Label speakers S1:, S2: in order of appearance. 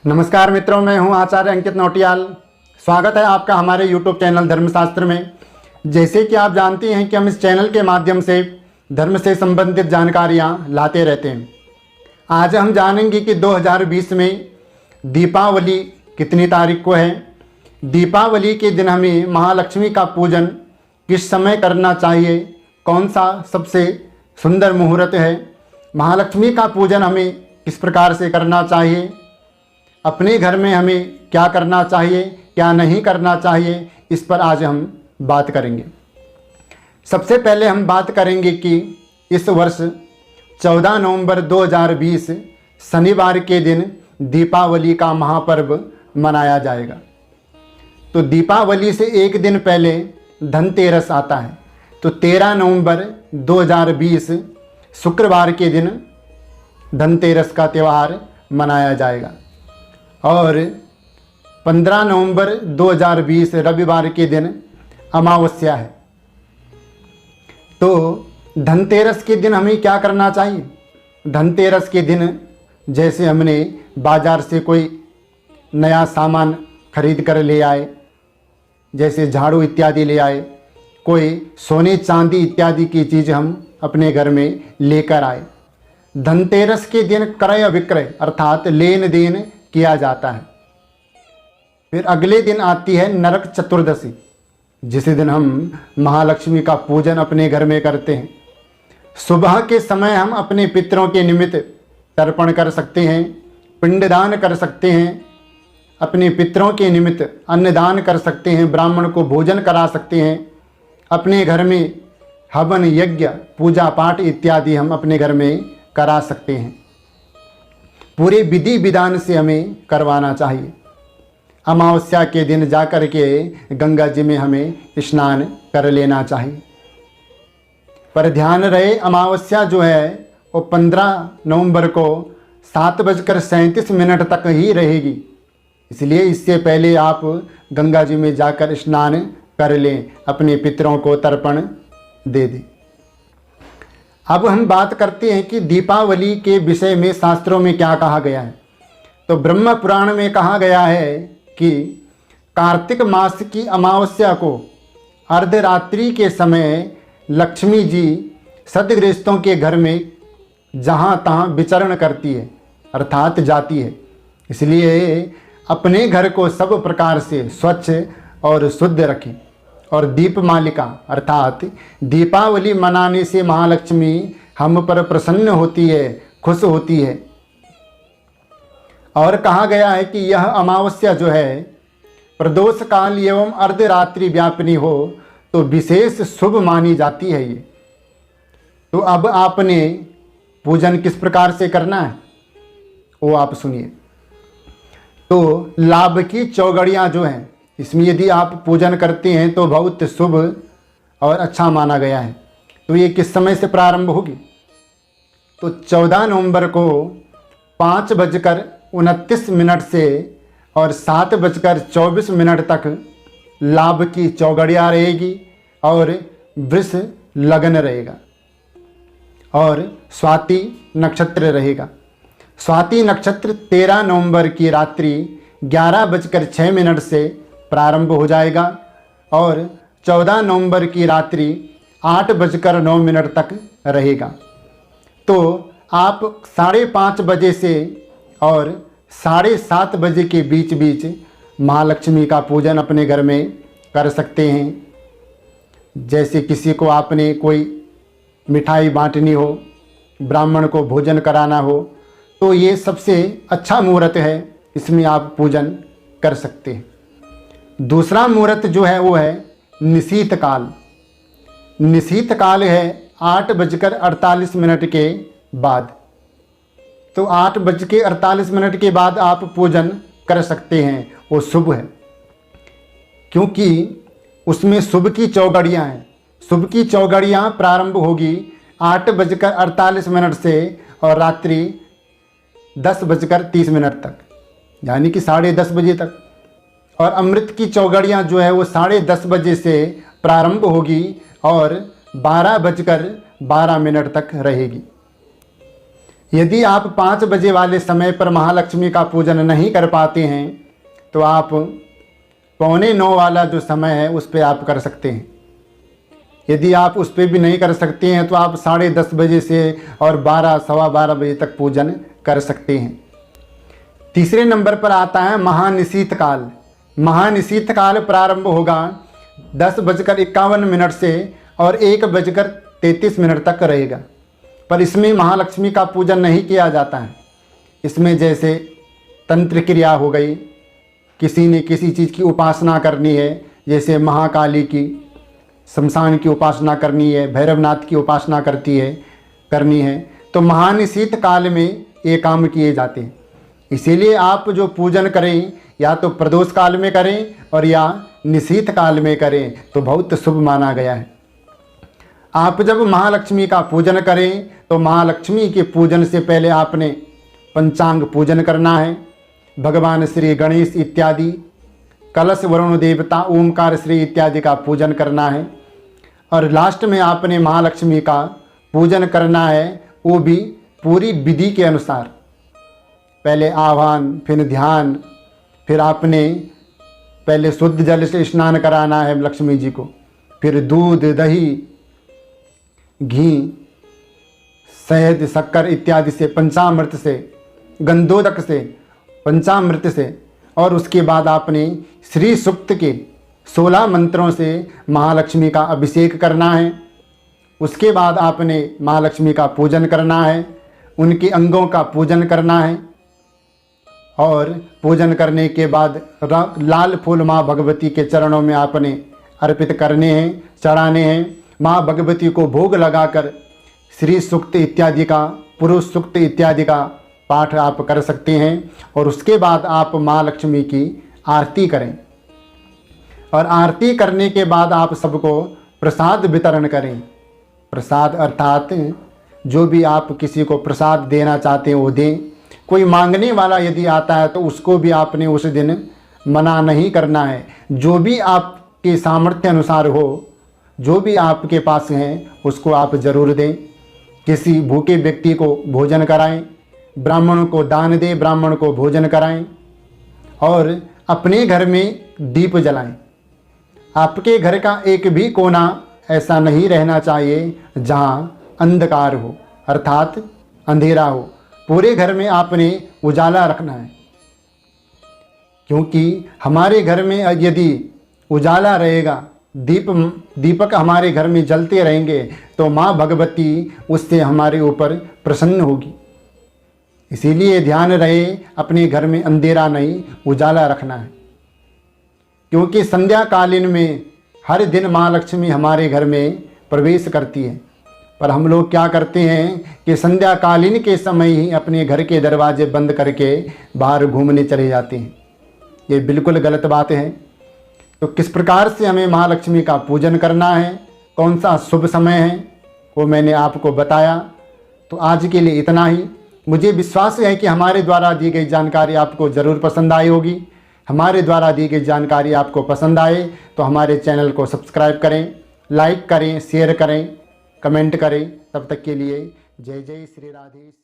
S1: नमस्कार मित्रों, मैं हूं आचार्य अंकित नौटियाल। स्वागत है आपका हमारे YouTube चैनल धर्मशास्त्र में। जैसे कि आप जानते हैं कि हम इस चैनल के माध्यम से धर्म से संबंधित जानकारियां लाते रहते हैं। आज हम जानेंगे कि 2020 में दीपावली कितनी तारीख को है। दीपावली के दिन हमें महालक्ष्मी का पूजन किस समय करना चाहिए, कौन सा सबसे सुंदर मुहूर्त है, महालक्ष्मी का पूजन हमें किस प्रकार से करना चाहिए, अपने घर में हमें क्या करना चाहिए, क्या नहीं करना चाहिए, इस पर आज हम बात करेंगे। सबसे पहले हम बात करेंगे कि इस वर्ष 14 नवंबर 2020 शनिवार के दिन दीपावली का महापर्व मनाया जाएगा। तो दीपावली से एक दिन पहले धनतेरस आता है। तो 13 नवंबर 2020 शुक्रवार के दिन धनतेरस का त्यौहार मनाया जाएगा और 15 नवंबर 2020 रविवार के दिन अमावस्या है। तो धनतेरस के दिन हमें क्या करना चाहिए? धनतेरस के दिन जैसे हमने बाज़ार से कोई नया सामान खरीद कर ले आए, जैसे झाड़ू इत्यादि ले आए, कोई सोने चांदी इत्यादि की चीज़ हम अपने घर में लेकर आए। धनतेरस के दिन क्रय विक्रय अर्थात लेन देन किया जाता है। फिर अगले दिन आती है नरक चतुर्दशी, जिस दिन हम महालक्ष्मी का पूजन अपने घर में करते हैं। सुबह के समय हम अपने पितरों के निमित्त तर्पण कर सकते हैं, पिंडदान कर सकते हैं, अपने पितरों के निमित्त अन्नदान कर सकते हैं, ब्राह्मण को भोजन करा सकते हैं। अपने घर में हवन यज्ञ पूजा पाठ इत्यादि हम अपने घर में करा सकते हैं। पूरे विधि विधान से हमें करवाना चाहिए। अमावस्या के दिन जाकर के गंगा जी में हमें स्नान कर लेना चाहिए। पर ध्यान रहे, अमावस्या जो है वो 15 नवंबर को 7:37 तक ही रहेगी। इसलिए इससे पहले आप गंगा जी में जाकर स्नान कर लें, अपने पितरों को तर्पण दे दें। अब हम बात करते हैं कि दीपावली के विषय में शास्त्रों में क्या कहा गया है। तो ब्रह्म पुराण में कहा गया है कि कार्तिक मास की अमावस्या को अर्धरात्रि के समय लक्ष्मी जी सदगृहस्थों के घर में जहाँ तहाँ विचरण करती है अर्थात जाती है। इसलिए अपने घर को सब प्रकार से स्वच्छ और शुद्ध रखें। और दीपमालिका अर्थात दीपावली मनाने से महालक्ष्मी हम पर प्रसन्न होती है, खुश होती है। और कहा गया है कि यह अमावस्या जो है प्रदोष काल एवं अर्धरात्रि व्यापिनी हो तो विशेष शुभ मानी जाती है ये। तो अब आपने पूजन किस प्रकार से करना है वो आप सुनिए। तो लाभ की चौगड़ियाँ जो हैं, इसमें यदि आप पूजन करते हैं तो बहुत शुभ और अच्छा माना गया है। तो ये किस समय से प्रारंभ होगी? तो 14 नवंबर को 5:29 से और 7:24 तक लाभ की चौगड़िया रहेगी और वृष लगन रहेगा और स्वाति नक्षत्र रहेगा। स्वाति नक्षत्र 13 नवंबर की रात्रि 11:06 से प्रारंभ हो जाएगा और 14 नवंबर की रात्रि 8:09 तक रहेगा। तो आप 5:30 बजे से और 7:30 बजे के बीच बीच महालक्ष्मी का पूजन अपने घर में कर सकते हैं। जैसे किसी को आपने कोई मिठाई बांटनी हो, ब्राह्मण को भोजन कराना हो, तो ये सबसे अच्छा मुहूर्त है, इसमें आप पूजन कर सकते हैं। दूसरा मुहूर्त जो है वो है निशीत काल। निशीत काल है 8:48 के बाद। तो 8:48 के बाद आप पूजन कर सकते हैं, वो शुभ है क्योंकि उसमें शुभ की चौगड़ियाँ हैं। शुभ की चौगड़ियाँ प्रारंभ होगी 8:48 से और रात्रि 10:30 तक, यानी कि 10:30 बजे तक। और अमृत की चौगड़ियाँ जो है वो 10:30 बजे से प्रारंभ होगी और 12:12 तक रहेगी। यदि आप 5 बजे वाले समय पर महालक्ष्मी का पूजन नहीं कर पाते हैं तो आप 8:45 वाला जो समय है उस पर आप कर सकते हैं। यदि आप उस पर भी नहीं कर सकते हैं तो आप 10:30 बजे से और 12, सवा 12 बजे तक पूजन कर सकते हैं। तीसरे नंबर पर आता है महानिशीत काल। महानिशीत काल प्रारंभ होगा 10:51 से और 1:33 तक रहेगा। पर इसमें महालक्ष्मी का पूजन नहीं किया जाता है। इसमें जैसे तंत्र क्रिया हो गई, किसी ने किसी चीज़ की उपासना करनी है, जैसे महाकाली की, शमशान की उपासना करनी है, भैरवनाथ की उपासना करनी है, तो महानिशीत काल में ये काम किए जाते हैं। इसीलिए आप जो पूजन करें या तो प्रदोष काल में करें और या निशीत काल में करें तो बहुत शुभ माना गया है। आप जब महालक्ष्मी का पूजन करें तो महालक्ष्मी के पूजन से पहले आपने पंचांग पूजन करना है, भगवान श्री गणेश इत्यादि, कलश वरुण देवता, ओमकार श्री इत्यादि का पूजन करना है और लास्ट में आपने महालक्ष्मी का पूजन करना है, वो भी पूरी विधि के अनुसार। पहले आह्वान, फिर ध्यान, फिर आपने पहले शुद्ध जल से स्नान कराना है लक्ष्मी जी को, फिर दूध, दही, घी, शहद, शक्कर इत्यादि से, पंचामृत से, गंधोदक से, पंचामृत से, और उसके बाद आपने श्री सूक्त के 16 मंत्रों से महालक्ष्मी का अभिषेक करना है। उसके बाद आपने महालक्ष्मी का पूजन करना है, उनके अंगों का पूजन करना है और पूजन करने के बाद लाल फूल माँ भगवती के चरणों में आपने अर्पित करने हैं, चढ़ाने हैं। माँ भगवती को भोग लगाकर श्री सूक्त इत्यादि का, पुरुष सूक्त इत्यादि का पाठ आप कर सकते हैं और उसके बाद आप माँ लक्ष्मी की आरती करें और आरती करने के बाद आप सबको प्रसाद वितरण करें। प्रसाद अर्थात जो भी आप किसी को प्रसाद देना चाहते हैं वो दें। कोई मांगने वाला यदि आता है तो उसको भी आपने उस दिन मना नहीं करना है। जो भी आपके सामर्थ्य अनुसार हो, जो भी आपके पास हैं उसको आप जरूर दें। किसी भूखे व्यक्ति को भोजन कराएं, ब्राह्मण को दान दें, ब्राह्मण को भोजन कराएं और अपने घर में दीप जलाएं। आपके घर का एक भी कोना ऐसा नहीं रहना चाहिए जहां अंधकार हो, अर्थात अंधेरा हो। पूरे घर में आपने उजाला रखना है, क्योंकि हमारे घर में यदि उजाला रहेगा, दीपक हमारे घर में जलते रहेंगे तो माँ भगवती उससे हमारे ऊपर प्रसन्न होगी। इसीलिए ध्यान रहे अपने घर में अंधेरा नहीं, उजाला रखना है, क्योंकि संध्या कालीन में हर दिन माँ लक्ष्मी हमारे घर में प्रवेश करती है। पर हम लोग क्या करते हैं कि संध्या कालीन के समय ही अपने घर के दरवाजे बंद करके बाहर घूमने चले जाते हैं। ये बिल्कुल गलत बात है। तो किस प्रकार से हमें महालक्ष्मी का पूजन करना है, कौन सा शुभ समय है, वो मैंने आपको बताया। तो आज के लिए इतना ही। मुझे विश्वास है कि हमारे द्वारा दी गई जानकारी आपको ज़रूर पसंद आई होगी। हमारे द्वारा दी गई जानकारी आपको पसंद आए तो हमारे चैनल को सब्सक्राइब करें, लाइक करें, शेयर करें, कमेंट करें। तब तक के लिए जय जय श्री राधे।